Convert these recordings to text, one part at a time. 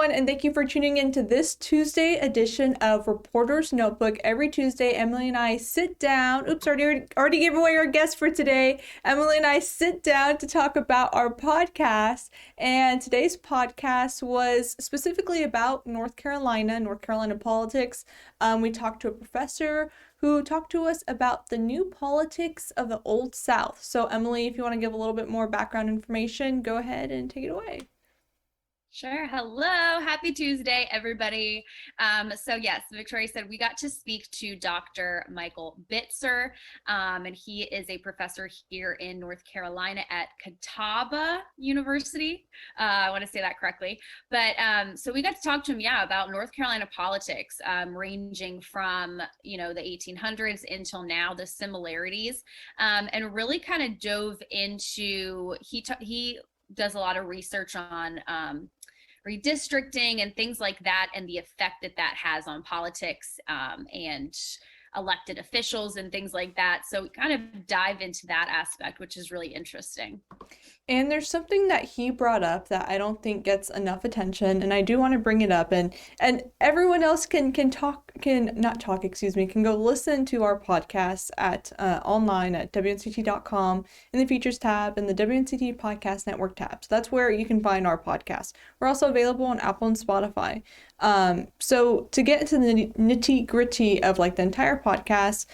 everyone, and thank you for tuning in to this Tuesday edition of Reporter's Notebook. Every Tuesday, Emily and I sit down. Oops, already gave away our guest for today. Emily and I sit down to talk about our podcast, and today's podcast was specifically about North Carolina politics. We talked to a professor who talked to us about the new politics of the Old South. So, Emily, if you want to give a little bit more background information, go ahead and take it away. Sure. Hello. Happy Tuesday, everybody. So yes, Victoria said we got to speak to Dr. Michael Bitzer, and he is a professor here in North Carolina at Catawba University. I want to say that correctly. But so we got to talk to him, about North Carolina politics, ranging from, the 1800s until now, the similarities, and really kind of dove into, he does a lot of research on redistricting and things like that, and the effect that has on politics and elected officials and things like that. So we kind of dive into that aspect, which is really interesting. And there's something that he brought up that I don't think gets enough attention, and I do want to bring it up, and everyone else can go listen to our podcast at online at WNCT.com in the features tab and the WNCT podcast network tab. So that's where you can find our podcast. We're also available on Apple and Spotify. So to get into the nitty gritty of like the entire podcast,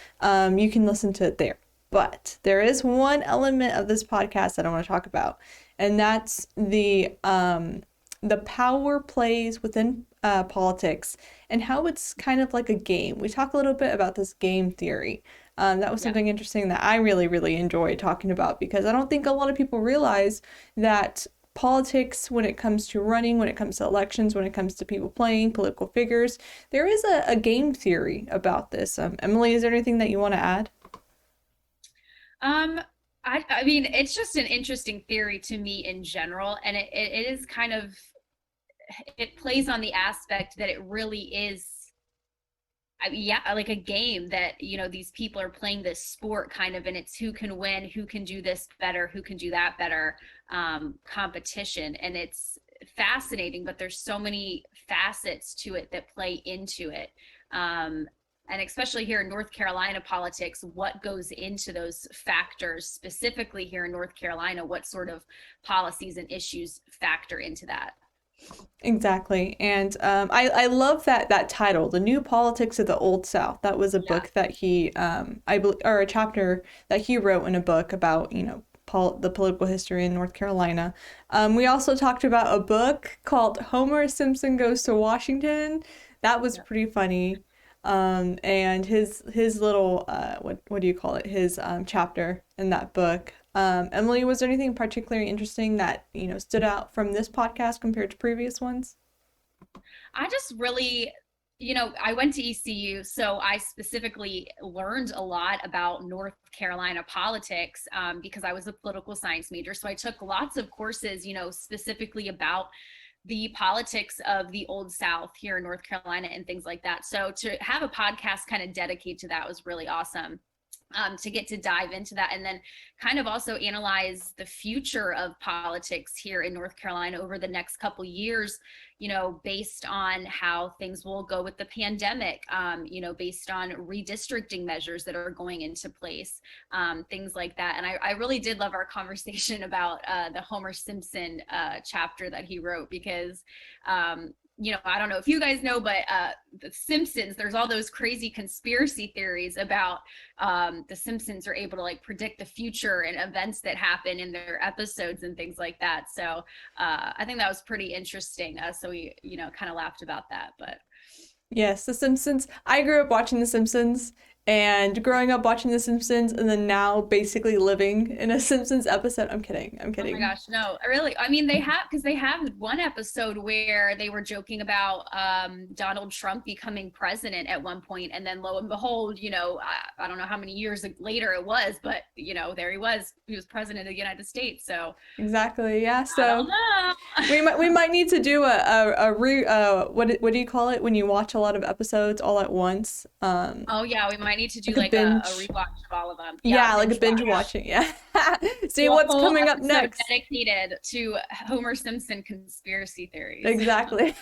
you can listen to it there. But there is one element of this podcast that I want to talk about, and that's the power plays within politics and how it's kind of like a game. We talk a little bit about this game theory. That was something interesting that I really, really enjoyed talking about, because I don't think a lot of people realize that politics, when it comes to running, when it comes to elections, when it comes to people playing political figures, there is a game theory about this. Emily, is there anything that you want to add? I mean, it's just an interesting theory to me in general, and it is kind of, it plays on the aspect that it really is, like a game that, these people are playing this sport kind of, and it's who can win, who can do this better, who can do that better, competition. And it's fascinating, but there's so many facets to it that play into it. And especially here in North Carolina politics, what goes into those factors specifically here in North Carolina, what sort of policies and issues factor into that? Exactly. And I love that title, The New Politics of the Old South. That was a book that he, or a chapter that he wrote in a book about, the political history in North Carolina. We also talked about a book called Homer Simpson Goes to Washington. That was pretty funny. And his little, what do you call it? His chapter in that book. Emily, was there anything particularly interesting that, stood out from this podcast compared to previous ones? I just really, I went to ECU, so I specifically learned a lot about North Carolina politics because I was a political science major. So I took lots of courses, specifically about the politics of the Old South here in North Carolina and things like that. So to have a podcast kind of dedicate to that was really awesome. To get to dive into that, and then kind of also analyze the future of politics here in North Carolina over the next couple years, based on how things will go with the pandemic, based on redistricting measures that are going into place, things like that. And I really did love our conversation about the Homer Simpson chapter that he wrote, because I don't know if you guys know, but the Simpsons, there's all those crazy conspiracy theories about the Simpsons are able to like predict the future and events that happen in their episodes and things like that. So I think that was pretty interesting. So we, kind of laughed about that. But yes, The Simpsons. I grew up watching The Simpsons, and growing up watching The Simpsons, and then now basically living in a Simpsons episode. I'm kidding. Oh my gosh, no, really. I mean, they have one episode where they were joking about Donald Trump becoming president at one point, and then lo and behold, I don't know how many years later it was, but there he was. He was president of the United States. So exactly, yeah. So I don't know. we might need to do what do you call it when you watch a lot of episodes all at once? Oh yeah, we might I need to do Like a like a binge. rewatch of all of them. Yeah, Yeah, like a binge watch. watching. Yeah. See Do a what's whole coming up episode next. dedicated to Homer Simpson conspiracy theories. Exactly.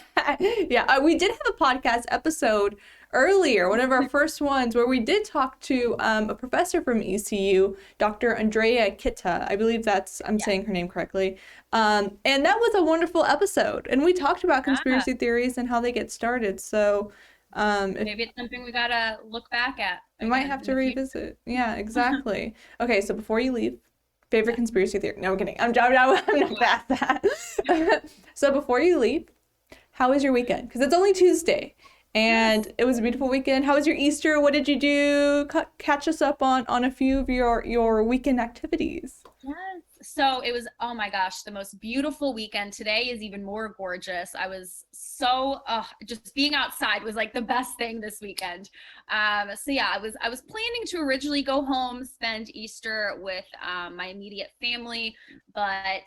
Yeah, we did have a podcast episode earlier, one of our first ones, where we did talk to a professor from ECU, Dr. Andrea Kitta. I believe I'm Yeah. saying her name correctly. And that was a wonderful episode. And we talked about Ah, conspiracy theories and how they get started. So if maybe it's something we gotta look back at we might again have in to the future. revisit. Yeah, exactly. Okay, so before you leave, favorite conspiracy theory. No, I'm kidding. I'm not past that. So before you leave, how was your weekend? Because it's only Tuesday, Yes. and it was a beautiful weekend. How was your Easter? What did you do? Catch us up on a few of your weekend activities. Yes. So it was, oh my gosh, the most beautiful weekend. Today is even more gorgeous. I was so just being outside was like the best thing this weekend. So yeah, I was planning to originally go home, spend Easter with my immediate family, but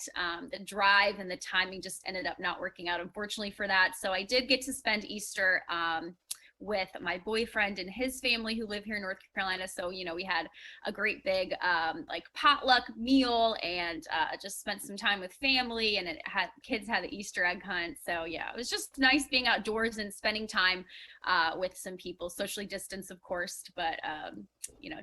the drive and the timing just ended up not working out, unfortunately for that. So I did get to spend Easter with my boyfriend and his family who live here in North Carolina. So, we had a great big like potluck meal and just spent some time with family, and kids had the Easter egg hunt. So yeah, it was just nice being outdoors and spending time with some people, socially distanced, of course, but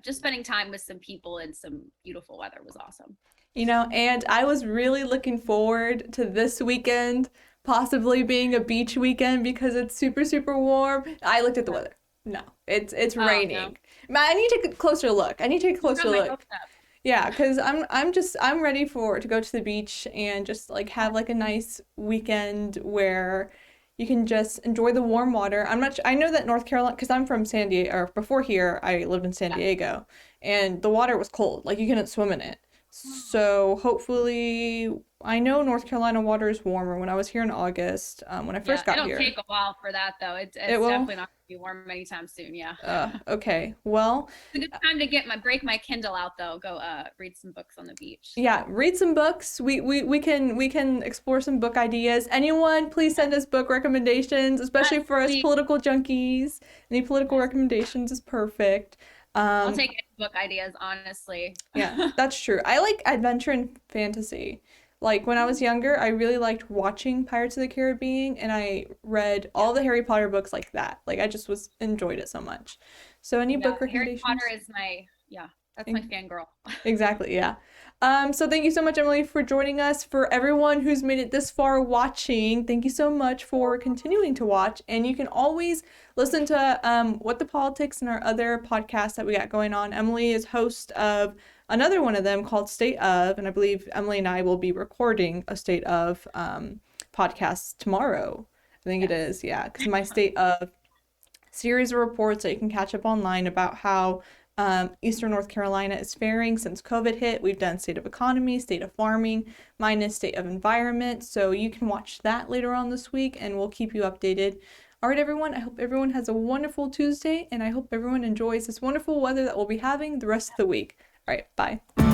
just spending time with some people and some beautiful weather was awesome. And I was really looking forward to this weekend possibly being a beach weekend because it's super, super warm. I looked at the weather. No, it's Oh no, raining. I need to take a closer look. I need to take a you got closer my look. hopes up. Yeah, because I'm ready to go to the beach and just like have like a nice weekend where you can just enjoy the warm water. I know that North Carolina, because I'm from San Diego, or before here I lived in San Yeah. Diego, and the water was cold. Like you couldn't swim in it. So hopefully, I know North Carolina water is warmer. When I was here in August, when I Yeah, first got it'll here, take a while for that though. It's it it's will. definitely not gonna be warm anytime soon. Yeah. Okay. Well, It's a good time to break my Kindle out though. Go read some books on the beach. So yeah, read some books. We can explore some book ideas. Anyone, please yeah. send us book recommendations, especially Yes, for us please. political junkies. Any political Yes. recommendations is perfect. I'll Um, take any book ideas, honestly. yeah, that's true. I like adventure and fantasy. Like when I was younger, I really liked watching Pirates of the Caribbean, and I read Yeah. all the Harry Potter books like that. Like I just was enjoyed it so much. So any Yeah. book Harry Potter recommendations? is that's my fangirl. Exactly, yeah. So thank you so much, Emily, for joining us. For everyone who's made it this far watching, thank you so much for continuing to watch. And you can always listen to What the Politics and our other podcasts that we got going on. Emily is host of another one of them called State of, and I believe Emily and I will be recording a State of podcast tomorrow. I think it Yes. is, yeah, because my State of series of reports that you can catch up online about how Eastern North Carolina is faring since COVID hit. We've done state of economy, state of farming, minus state of environment. So you can watch that later on this week and we'll keep you updated. All right, everyone. I hope everyone has a wonderful Tuesday and I hope everyone enjoys this wonderful weather that we'll be having the rest of the week. All right, bye.